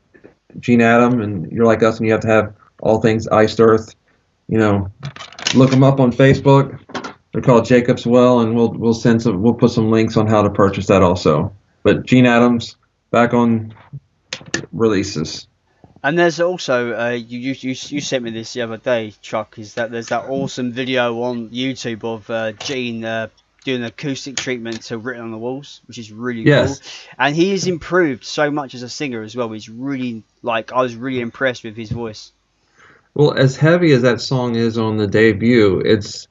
Gene Adam and you're like us and you have to have all things Iced Earth, you know, look them up on Facebook. They're called Jacob's Well, and we'll put some links on how to purchase that also. But Gene Adams back on releases. And there's also you sent me this the other day, Chuck. Is that there's that awesome video on YouTube of Gene doing an acoustic treatment to Written on the Walls, which is really cool. And he has improved so much as a singer as well. He's really I was really impressed with his voice. Well, as heavy as that song is on the debut, it's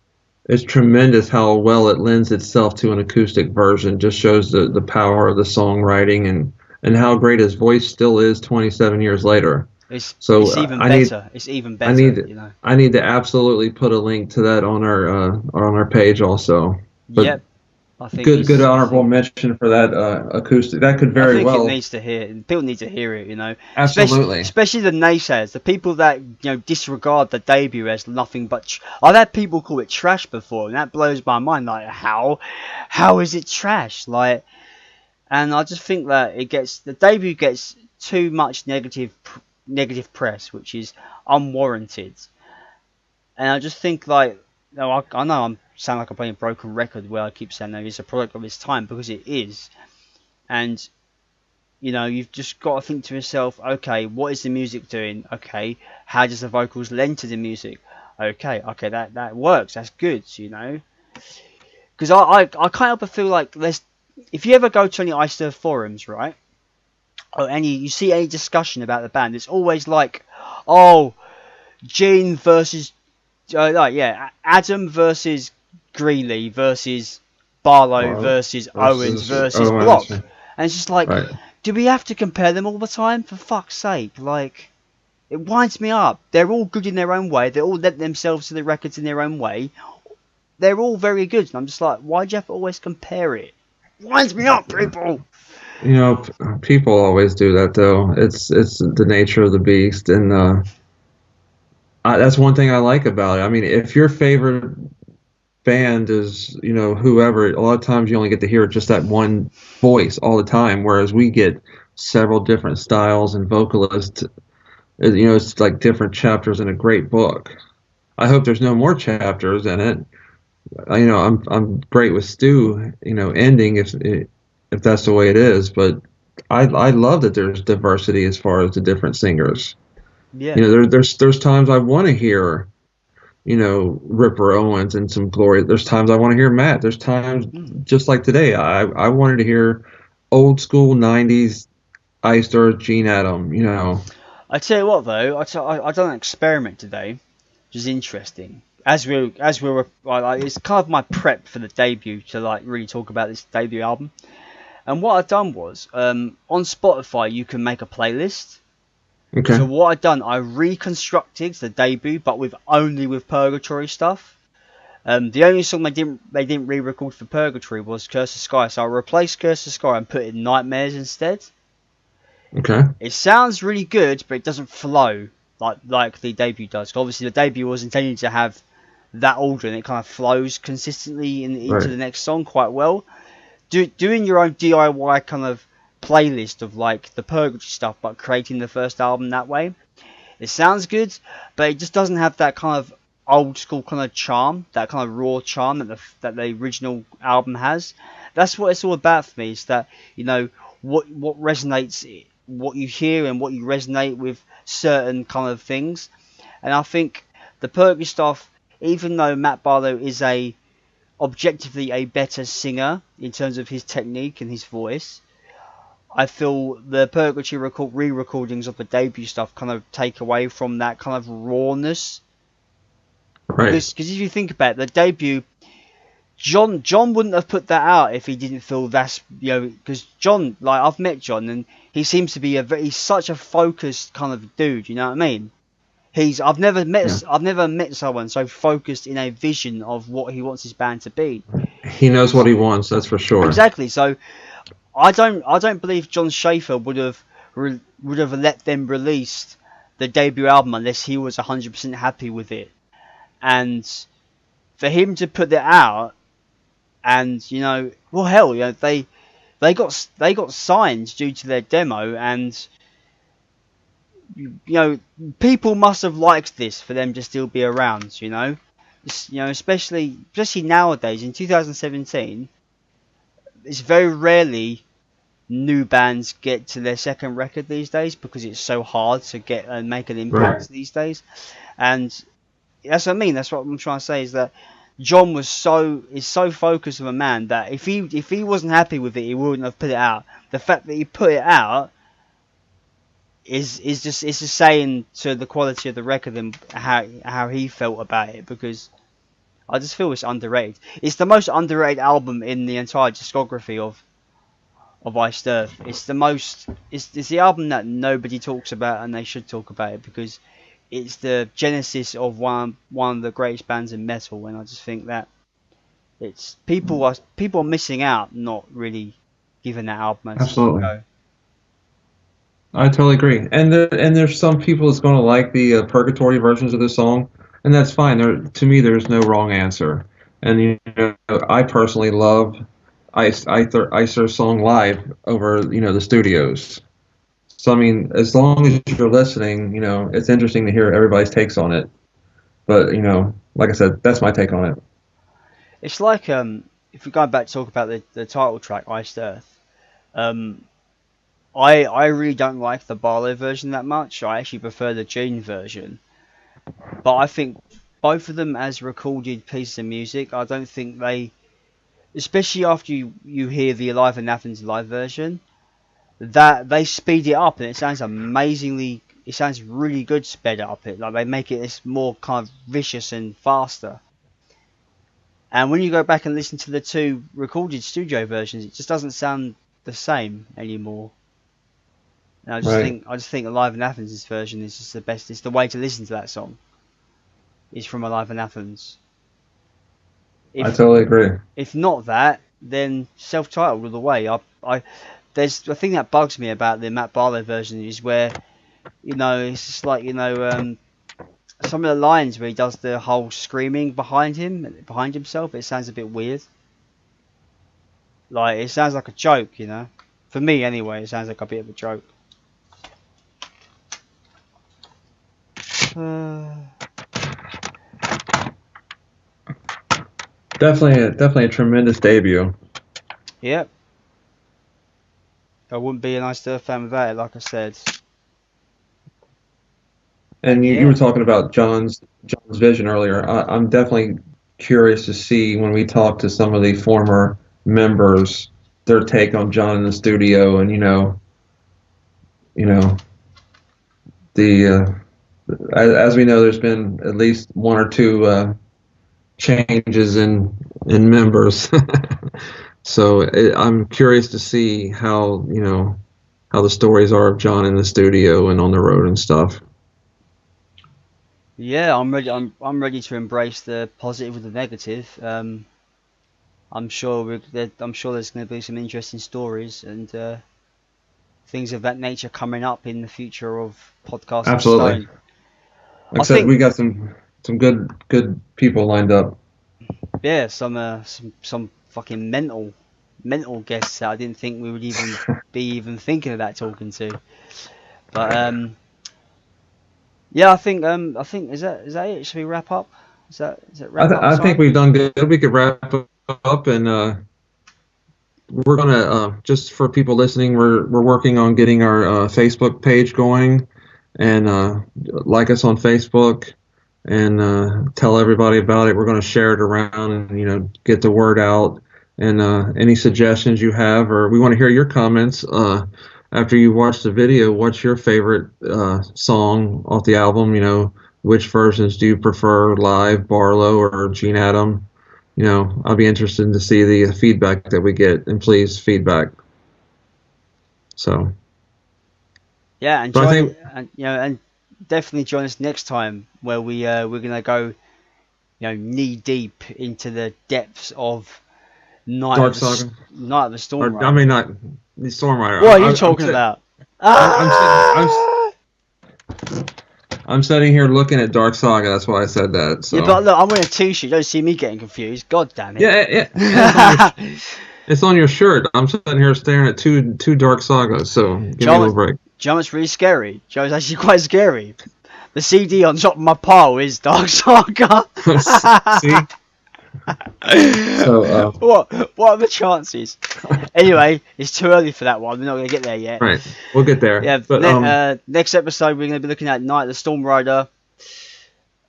tremendous how well it lends itself to an acoustic version. Just shows the power of the songwriting and how great his voice still is 27 years later. It's even better. It's even better. I need to absolutely put a link to that on our page also. But yep. I think good honorable mention for that acoustic. That could very well. It needs to hear. People need to hear it. Absolutely. Especially the naysayers, the people that disregard the debut as nothing but. I've had people call it trash before, and that blows my mind. Like how is it trash? And I just think that the debut gets too much negative press, which is unwarranted. And I just think I know I sound like I'm playing a broken record where I keep saying that it's a product of its time, because it is. And you've just got to think to yourself, okay, what is the music doing? Okay, how does the vocals lend to the music? Okay, that works. That's good, Because I can't help but feel like if you ever go to any Iced Earth forums, right, or you see any discussion about the band, it's always like, oh, Gene versus, Adam versus Greeley versus Barlow versus Owens versus Block. And it's just like, right. Do we have to compare them all the time? For fuck's sake. It winds me up. They're all good in their own way. They all lent themselves to the records in their own way. They're all very good. And I'm just like, why do you have to always compare it? It winds me up, people. People always do that, though. It's the nature of the beast. And that's one thing I like about it. I mean, if your favorite band is, whoever, a lot of times you only get to hear just that one voice all the time, whereas we get several different styles and vocalists. It's like different chapters in a great book. I hope there's no more chapters in it. I'm great with Stu, ending if that's the way it is, but I love that there's diversity as far as the different singers. Yeah. There's times I want to hear, Ripper Owens and some Glory. There's times I want to hear Matt. There's times, just like today, I wanted to hear old school 90s Iced Earth Gene Adam, I tell you what, though, I done an experiment today, which is interesting. As we were, it's kind of my prep for the debut to really talk about this debut album. And what I've done was, on Spotify, you can make a playlist. Okay. So what I've done, I reconstructed the debut, but only with Purgatory stuff. The only song they didn't re-record for Purgatory was Curse of Sky, so I replaced Curse of Sky and put in Nightmares instead. Okay. It sounds really good, but it doesn't flow like the debut does. Obviously, the debut was intended to have that order, and it kind of flows consistently into the next song quite well. Doing your own DIY kind of playlist of the Purgatory stuff, but creating the first album that way, it sounds good, but it just doesn't have that kind of old school kind of charm, that kind of raw charm that the original album has. That's what it's all about for me. Is that what resonates, what you hear, and what you resonate with certain kind of things. And I think the Purgatory stuff, even though Matt Barlow is objectively a better singer in terms of his technique and his voice, I feel the Purgatory re-recordings of the debut stuff kind of take away from that kind of rawness. Right. Because if you think about it, the debut, John wouldn't have put that out if he didn't feel that's, because John, like, I've met John, and he seems to be he's such a focused kind of dude. You know what I mean? I've never met someone so focused in a vision of what he wants his band to be. He knows what he wants, that's for sure. Exactly. So I don't believe John Schaefer would have let them release the debut album unless he was 100% happy with it. And for him to put that out, and well, hell, they got signed due to their demo, and people must have liked this for them to still be around. Especially nowadays in 2017, it's very rarely new bands get to their second record these days, because it's so hard to get and make an impact these days. And that's what I mean. That's what I'm trying to say, is that John is so focused of a man that if he wasn't happy with it, he wouldn't have put it out. The fact that he put it out is just saying to the quality of the record and how he felt about it, because I just feel it's underrated. It's the most underrated album in the entire discography of Iced Earth. It's the album that nobody talks about, and they should talk about it, because it's the genesis of one of the greatest bands in metal, and I just think that it's people are missing out not really giving that album a go. I totally agree, and there's some people that's going to like the Purgatory versions of this song, and that's fine. To me, there's no wrong answer, and I personally love Iced Earth song live over the studios. So I mean, as long as you're listening, it's interesting to hear everybody's takes on it. But like I said, that's my take on it. It's like if we go back to talk about the title track, Iced Earth. I really don't like the Barlow version that much. I actually prefer the Gene version. But I think both of them as recorded pieces of music, I don't think they, especially after you hear the Alive in Athens live version, that they speed it up and it sounds really good sped up. Like they make it more kind of vicious and faster. And when you go back and listen to the two recorded studio versions, it just doesn't sound the same anymore. And I just think Alive in Athens' version is just the best. It's the way to listen to that song. Is from Alive in Athens. I totally agree. If not that, then self-titled all the way. There's the thing that bugs me about the Matt Barlow version is where, it's just like some of the lines where he does the whole screaming behind himself. It sounds a bit weird. Like it sounds like a joke, For me, anyway, it sounds like a bit of a joke. Definitely a tremendous debut. Yep. I wouldn't be an Iced Earth fan without it, like I said. And you were talking about John's vision earlier. I'm definitely curious to see when we talk to some of the former members their take on John in the studio, and as we know, there's been at least one or two changes in members. So I'm curious to see how the stories are of John in the studio and on the road and stuff. Yeah, I'm ready. I'm ready to embrace the positive with the negative. I'm sure there's going to be some interesting stories and things of that nature coming up in the future of podcasting. Absolutely. Like I said, we got some good people lined up. Yeah, some fucking mental guests that I didn't think we would even be thinking of that talking to. But yeah, I think is that it? Should we wrap up? Is that wrap up? I think we've done good. We could wrap up, and we're gonna just for people listening, we're working on getting our Facebook page going, and like us on Facebook, and tell everybody about it. We're gonna share it around, and get the word out. And any suggestions you have, or we want to hear your comments after you watch the video. What's your favorite song off the album? Which versions do you prefer, live, Barlow, or Gene Adam? I'll be interested to see the feedback that we get, and please feedback. So. Yeah, and But I think- and definitely join us next time where we're gonna go, knee deep into the depths of Dark Saga. Night of the Storm Or, Rider. I mean, not the Storm Rider. What are you talking about? I'm sitting here looking at Dark Saga. That's why I said that. So. Yeah, but look, I'm wearing a t-shirt. You don't see me getting confused. God damn it. Yeah. It's on your shirt. I'm sitting here staring at two Dark Sagas. So give me a little break. Joe, it's really scary. Joe's actually quite scary. The CD on top of my pile is Dark Saga. See? So, what are the chances? Anyway, it's too early for that one. We're not going to get there yet. Right, we'll get there. Yeah, but next episode we're going to be looking at Night of the Storm Rider.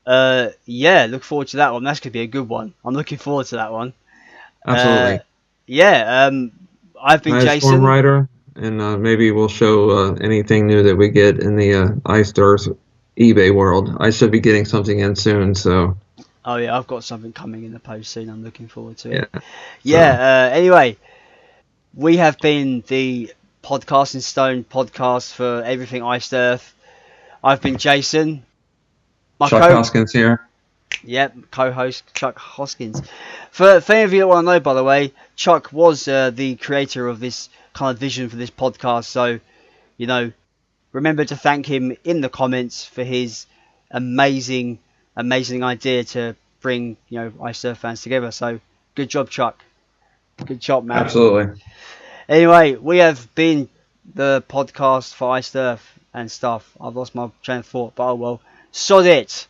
Yeah, look forward to that one. That's going to be a good one. I'm looking forward to that one. Absolutely. I've been Jason. Storm Rider, and maybe we'll show anything new that we get in the iStars eBay world. I should be getting something in soon, so. Oh yeah, I've got something coming in the post soon. I'm looking forward to it. Yeah. Anyway, we have been the Podcasting Stone podcast for everything Iced Earth. I've been Jason. Chuck Hoskins here. Yep, co-host Chuck Hoskins. For any of you that want to know, by the way, Chuck was the creator of this kind of vision for this podcast. So, remember to thank him in the comments for his amazing idea to bring Ice Surf fans together. So good job, Chuck. Good job, man. Absolutely. Anyway, we have been the podcast for Ice Surf and stuff. I've lost my train of thought, but oh well. Sod it.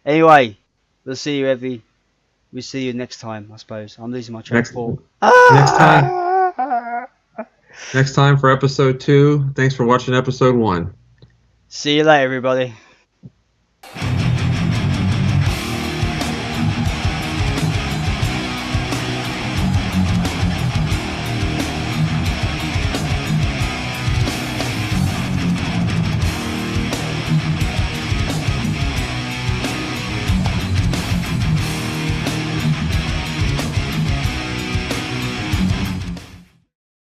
Anyway, we'll see you next time, I suppose. I'm losing my train of thought. Next time for episode 2. Thanks for watching episode 1. See you later, everybody.